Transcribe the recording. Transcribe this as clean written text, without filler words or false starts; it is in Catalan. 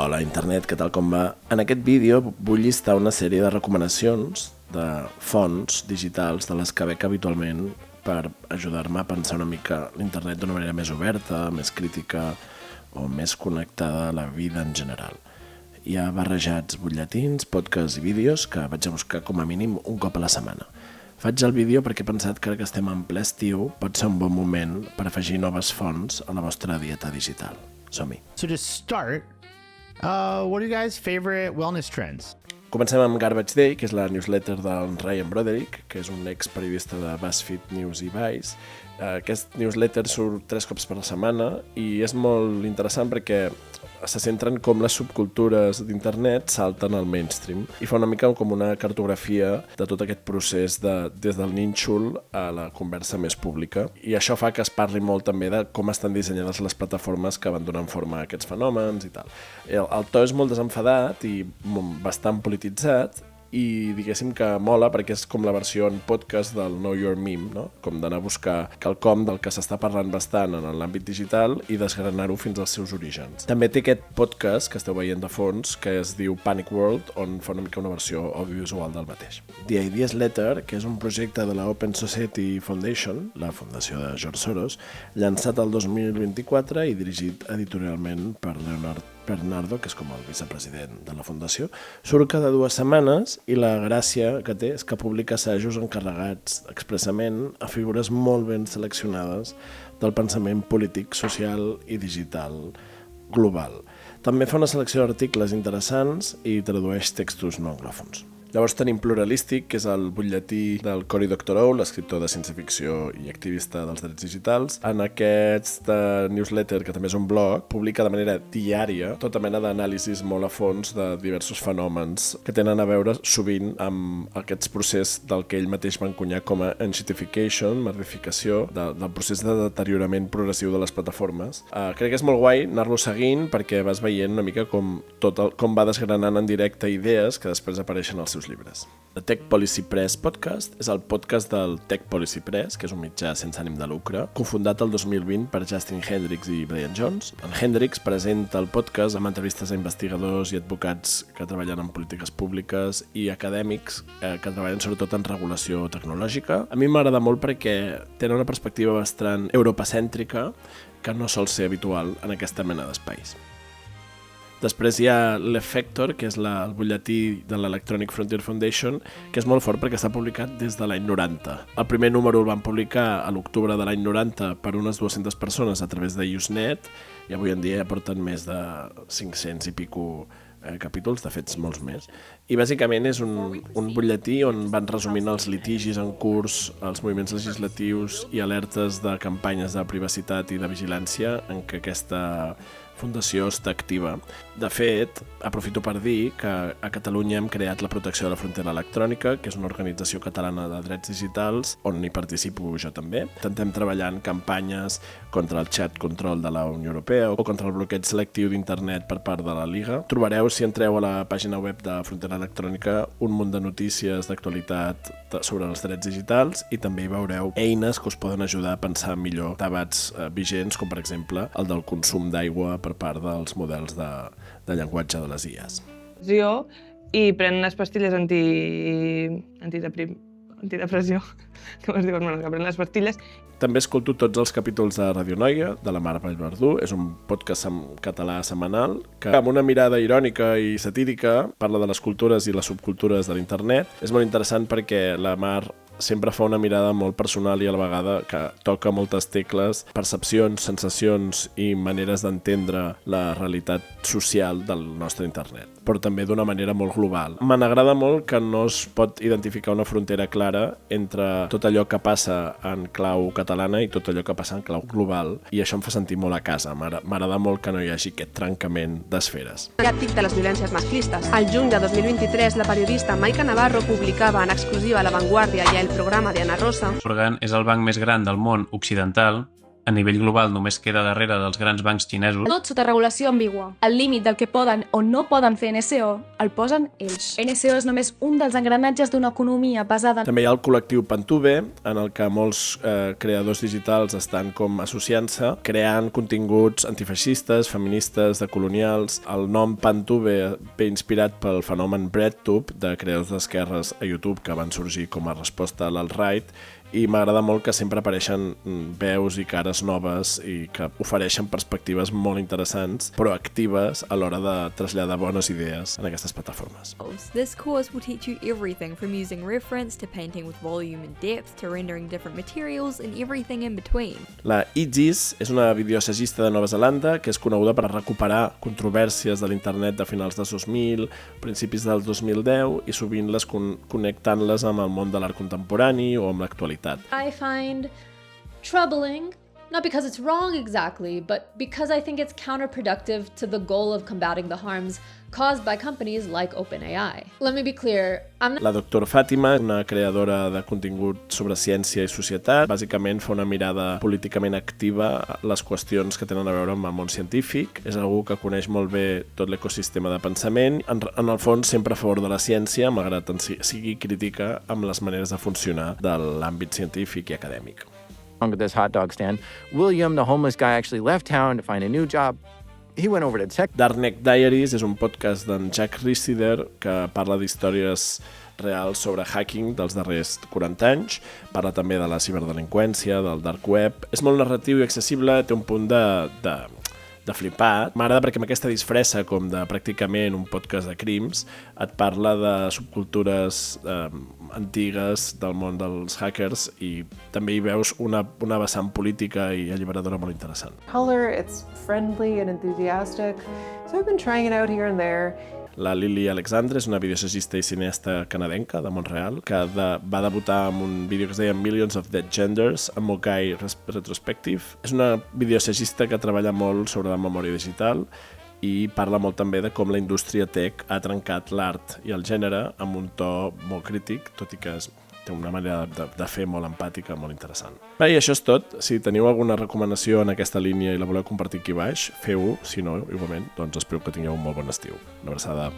Hola internet, què tal com va? En aquest vídeo vull llistar una sèrie de recomanacions de fonts digitals de les que bec habitualment per ajudar-me a pensar una mica l'internet d'una manera més oberta, més crítica o més connectada a la vida en general. Hi ha barrejats butlletins, podcasts i vídeos que vaig a buscar com a mínim un cop a la setmana. Faig el vídeo perquè he pensat que ara que estem en ple estiu pot ser un bon moment per afegir noves fonts a la vostra dieta digital. Som-hi. So to start, what are you guys' favorite wellness trends? Comencem amb Garbage Day, que és la newsletter del Ryan Broderick, que és un ex-periodista de BuzzFeed News i Vice. Aquest newsletter surt 3 cops per setmana i és molt interessant perquè se centren com les subcultures d'internet salten al mainstream i fa una mica com una cartografia de tot aquest procés des del nínxol a la conversa més pública. I això fa que es parli molt també de com estan dissenyades les plataformes que van donant forma a aquests fenòmens i tal. El to és molt desenfadat i bastant polititzat, i diguéssim que mola perquè és com la versió en podcast del Know Your Meme, no? Com d'anar a buscar quelcom del que s'està parlant bastant en l'àmbit digital i desgranar-ho fins als seus orígens. També té aquest podcast que esteu veient de fons que es diu Panic World, on fa una mica una versió audiovisual del mateix. The Ideas Letter, que és un projecte de la Open Society Foundation, la fundació de George Soros, llançat el 2024 i dirigit editorialment per Leonard Bernardo, que és com el vicepresident de la fundació, surt cada 2 setmanes i la gràcia que té és que publica assajos encarregats expressament a figures molt ben seleccionades del pensament polític, social i digital global. També fa una selecció d'articles interessants i tradueix textos no anglòfons. Llavors tenim Pluralistic, que és el butlletí del Cory Doctorow, l'escriptor de ciència-ficció i activista dels drets digitals. En aquest newsletter, que també és un blog, publica de manera diària tota mena d'anàlisis molt a fons de diversos fenòmens que tenen a veure sovint amb aquest procés del que ell mateix va encunyar com a enshittification, merdificació, del procés de deteriorament progressiu de les plataformes. Crec que és molt guai anar-lo seguint perquè vas veient una mica com va desgranant en directe idees que després apareixen als seus llibres. The Tech Policy Press Podcast és el podcast del Tech Policy Press, que és un mitjà sense ànim de lucre, cofundat el 2020 per Justin Hendricks i Brian Jones. En Hendricks presenta el podcast amb entrevistes a investigadors i advocats que treballen en polítiques públiques i acadèmics que treballen sobretot en regulació tecnològica. A mi m'agrada molt perquè tenen una perspectiva bastant europacèntrica que no sol ser habitual en aquesta mena d'espais. Després hi ha l'Effector, que és el butlletí de l'Electronic Frontier Foundation, que és molt fort perquè està publicat des de l'any 90. El primer número el van publicar a l'octubre de l'any 90 per unes 200 persones a través de Usenet i avui en dia ja porten més de 500 i pico capítols, de fet molts més. I bàsicament és un butlletí on van resumint els litigis en curs, els moviments legislatius i alertes de campanyes de privacitat i de vigilància en què aquesta fundació està activa. De fet, aprofito per dir que a Catalunya hem creat la Protecció de la Frontera Electrònica, que és una organització catalana de drets digitals, on hi participo jo també. Intentem treballar en campanyes contra el chat control de la Unió Europea o contra el bloqueig selectiu d'internet per part de la Liga. Trobareu, si entreu a la pàgina web de Frontera Electrònica, un munt de notícies d'actualitat sobre els drets digitals i també hi veureu eines que us poden ajudar a pensar millor debats vigents, com per exemple el del consum d'aigua per part dels models de llenguatge de les IAs. I pren unes pastilles antidepressió, com es diuen, que pren les pastilles. També escolto tots els capítols de Radio Noia, de la Mar Vallverdú. És un podcast en català setmanal que, amb una mirada irònica i satírica, parla de les cultures i les subcultures de l'internet. És molt interessant perquè la Mar sempre fa una mirada molt personal i a la vegada que toca moltes tecles, percepcions, sensacions i maneres d'entendre la realitat social del nostre internet, però també d'una manera molt global. Me n'agrada molt que no es pot identificar una frontera clara entre tot allò que passa en clau catalana i tot allò que passa en clau global, i això em fa sentir molt a casa. M'agrada molt que no hi hagi aquest trencament d'esferes. Mediàtic de les violències masclistes. Al juny de 2023, la periodista Maika Navarro publicava en exclusiva a La Vanguardia i a El Programa de Ana Rosa. Morgan és el banc més gran del món occidental A nivell global només queda darrere dels grans bancs xinesos. Tot sota regulació ambigua. El límit del que poden o no poden fer NSO el posen ells. NSO és només un dels engranatges d'una economia basada en... També hi ha el col·lectiu Pantube, en el que molts creadors digitals estan com associant-se, creant continguts antifeixistes, feministes, decolonials. El nom Pantube ve inspirat pel fenomen BreadTube, de creadors d'esquerres a YouTube que van sorgir com a resposta a l'alt-right, i m'agrada molt que sempre apareixen veus i cares noves i que ofereixen perspectives molt interessants, però actives a l'hora de traslladar bones idees en aquestes plataformes. This course will teach you everything from using reference to painting with volume and depth to rendering different materials and everything in between. La Aegis és una videoassagista de Nova Zelanda que és coneguda per recuperar controvèrsies de l'internet de finals dels 2000, principis del 2010 i sovint les connectant-les amb el món de l'art contemporani o amb l'actualitat. I find troubling, not because it's wrong exactly, but because I think it's counterproductive to the goal of combating the harms caused by companies like OpenAI. Let me be clear, I'm not... La doctora Fàtima, una creadora de contingut sobre ciència i societat, bàsicament fa una mirada políticament activa a les qüestions que tenen a veure amb el món científic. És algú que coneix molt bé tot l'ecosistema de pensament. En el fons, sempre a favor de la ciència, malgrat que sigui crítica amb les maneres de funcionar de l'àmbit científic i acadèmic. At this hot dog stand, William, the homeless guy, actually left town to find a new job. He went over to tech. Darknet Diaries és un podcast d'en Jack Rhysider que parla d'històries reals sobre hacking dels darrers 40 anys. Parla també de la ciberdelinqüència, del dark web. És molt narratiu i accessible, té un punt de flipar. M'agrada perquè amb aquesta disfressa com de pràcticament un podcast de crims et parla de subcultures antigues del món dels hackers i també hi veus una vessant política i alliberadora molt interessant. Color, it's friendly and enthusiastic, so I've been trying it out here and there. La Lily Alexandre és una videoassagista i cineasta canadenca de Montreal que va debutar amb un vídeo que es deia Millions of Dead Genders, a Mokai Retrospective. És una videoassagista que treballa molt sobre la memòria digital i parla molt també de com la indústria tech ha trencat l'art i el gènere amb un to molt crític, tot i que té una manera de fer molt empàtica, molt interessant. Bé, i això és tot. Si teniu alguna recomanació en aquesta línia i la voleu compartir aquí baix, feu-ho. Si no, igualment, doncs espero que tingueu un molt bon estiu. Una abraçada.